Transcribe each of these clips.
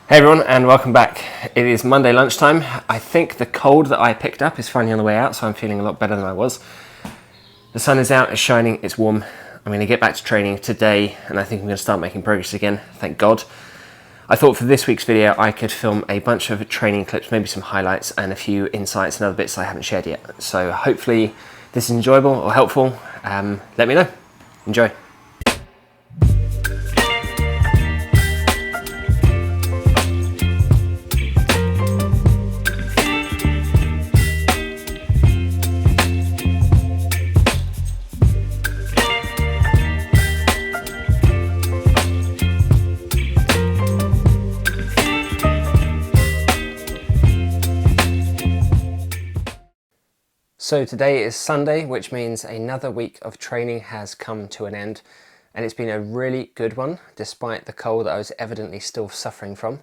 Hey everyone, and welcome back. It is Monday lunchtime. I think the cold that I picked up is finally on the way out, so I'm feeling a lot better than I was. The sun is out, it's shining, it's warm. I'm going to get back to training today, and I think I'm going to start making progress again, thank God. I thought for this week's video I could film a bunch of training clips, maybe some highlights and a few insights and other bits I haven't shared yet. So hopefully this is enjoyable or helpful. Let me know. Enjoy. So today is Sunday, which means another week of training has come to an end, and it's been a really good one, despite the cold that I was evidently still suffering from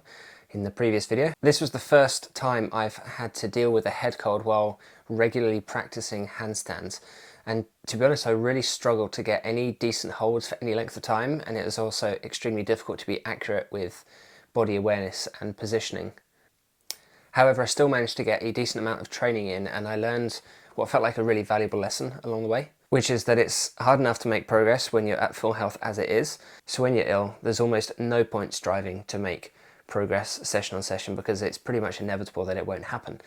in the previous video. This was the first time I've had to deal with a head cold while regularly practicing handstands, and to be honest, I really struggled to get any decent holds for any length of time, and it was also extremely difficult to be accurate with body awareness and positioning. However, I still managed to get a decent amount of training in, and I learned what felt like a really valuable lesson along the way, which is that it's hard enough to make progress when you're at full health as it is. So when you're ill, there's almost no point striving to make progress session on session because it's pretty much inevitable that it won't happen.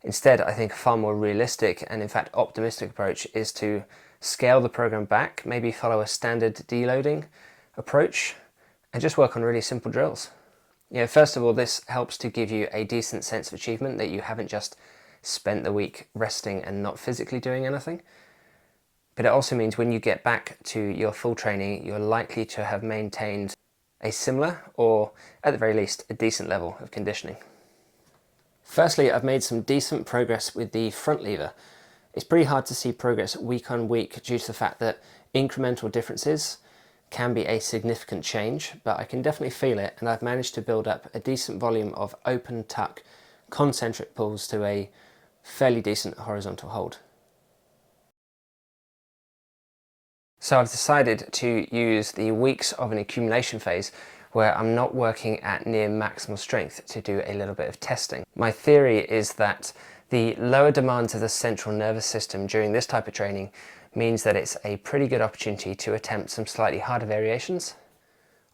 Instead, I think a far more realistic and in fact optimistic approach is to scale the program back, maybe follow a standard deloading approach and just work on really simple drills. First of all, this helps to give you a decent sense of achievement that you haven't just spent the week resting and not physically doing anything. But it also means when you get back to your full training, you're likely to have maintained a similar, or at the very least, a decent level of conditioning. Firstly, I've made some decent progress with the front lever. It's pretty hard to see progress week on week due to the fact that incremental differences can be a significant change, but I can definitely feel it, and I've managed to build up a decent volume of open tuck concentric pulls to a fairly decent horizontal hold. So I've decided to use the weeks of an accumulation phase where I'm not working at near maximal strength to do a little bit of testing. My theory is that the lower demands of the central nervous system during this type of training means that it's a pretty good opportunity to attempt some slightly harder variations.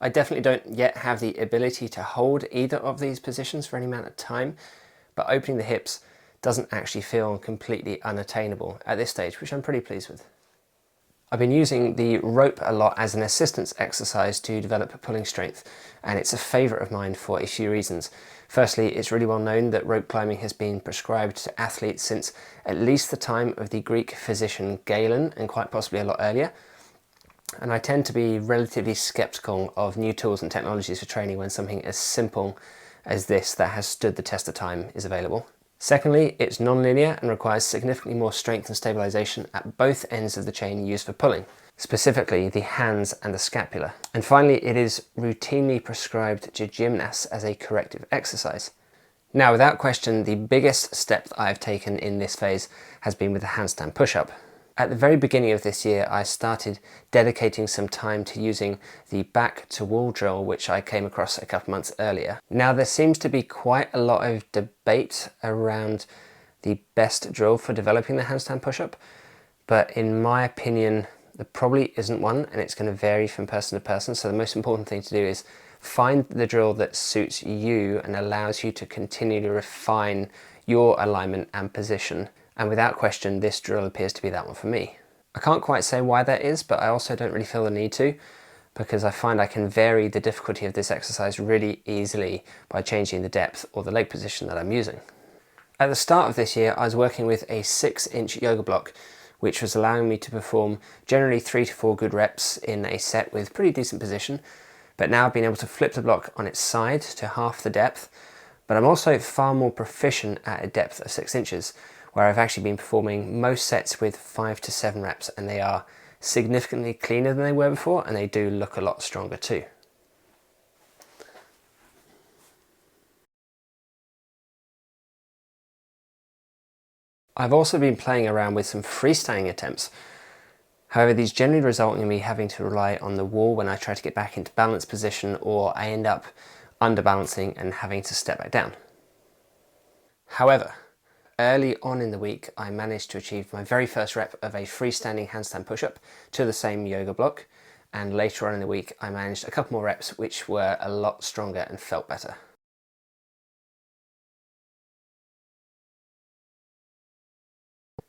I definitely don't yet have the ability to hold either of these positions for any amount of time, but opening the hips doesn't actually feel completely unattainable at this stage, which I'm pretty pleased with. I've been using the rope a lot as an assistance exercise to develop pulling strength, and it's a favourite of mine for a few reasons. Firstly, it's really well known that rope climbing has been prescribed to athletes since at least the time of the Greek physician Galen, and quite possibly a lot earlier. And I tend to be relatively sceptical of new tools and technologies for training when something as simple as this that has stood the test of time is available. Secondly, it's non-linear and requires significantly more strength and stabilization at both ends of the chain used for pulling, specifically the hands and the scapula. And finally, it is routinely prescribed to gymnasts as a corrective exercise. Now, without question, the biggest step that I've taken in this phase has been with the handstand push-up. At the very beginning of this year, I started dedicating some time to using the back to wall drill, which I came across a couple months earlier. Now, there seems to be quite a lot of debate around the best drill for developing the handstand push-up, but in my opinion, there probably isn't one, and it's going to vary from person to person. So the most important thing to do is find the drill that suits you and allows you to continue to refine your alignment and position. And without question, this drill appears to be that one for me. I can't quite say why that is, but I also don't really feel the need to, because I find I can vary the difficulty of this exercise really easily by changing the depth or the leg position that I'm using. At the start of this year, I was working with a 6-inch yoga block, which was allowing me to perform generally 3 to 4 good reps in a set with pretty decent position. But now I've been able to flip the block on its side to half the depth, but I'm also far more proficient at a depth of 6 inches, where I've actually been performing most sets with 5 to 7 reps, and they are significantly cleaner than they were before, and they do look a lot stronger too. I've also been playing around with some freestanding attempts. However, these generally result in me having to rely on the wall when I try to get back into balance position, or I end up underbalancing and having to step back down. However, early on in the week, I managed to achieve my very first rep of a freestanding handstand push-up to the same yoga block, and later on in the week, I managed a couple more reps which were a lot stronger and felt better.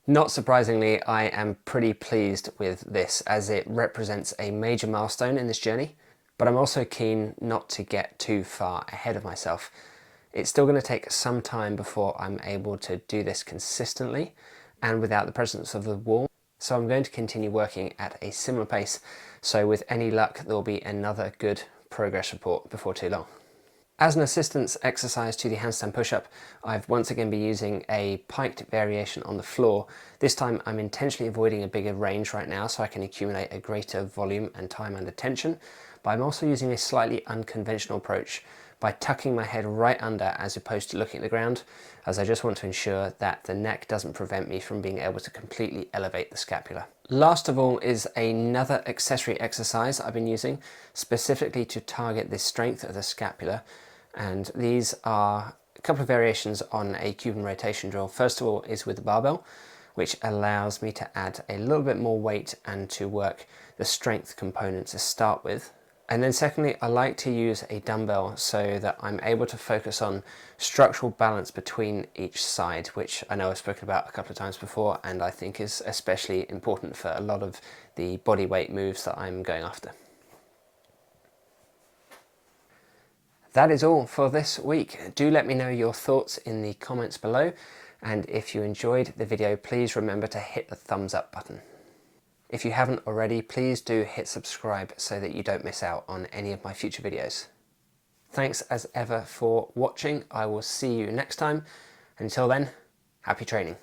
Not surprisingly, I am pretty pleased with this as it represents a major milestone in this journey, but I'm also keen not to get too far ahead of myself. It's still going to take some time before I'm able to do this consistently and without the presence of the wall, so I'm going to continue working at a similar pace, so with any luck there will be another good progress report before too long. As an assistance exercise to the handstand push-up, I've once again been using a piked variation on the floor. This time I'm intentionally avoiding a bigger range right now so I can accumulate a greater volume and time under tension, but I'm also using a slightly unconventional approach by tucking my head right under as opposed to looking at the ground, as I just want to ensure that the neck doesn't prevent me from being able to completely elevate the scapula. Last of all is another accessory exercise I've been using specifically to target the strength of the scapula, and these are a couple of variations on a Cuban rotation drill. First of all is with the barbell, which allows me to add a little bit more weight and to work the strength component to start with. And then secondly, I like to use a dumbbell so that I'm able to focus on structural balance between each side, which I know I've spoken about a couple of times before and I think is especially important for a lot of the body weight moves that I'm going after. That is all for this week. Do let me know your thoughts in the comments below, and if you enjoyed the video, please remember to hit the thumbs up button. If you haven't already, please do hit subscribe so that you don't miss out on any of my future videos. Thanks as ever for watching. I will see you next time. Until then, happy training.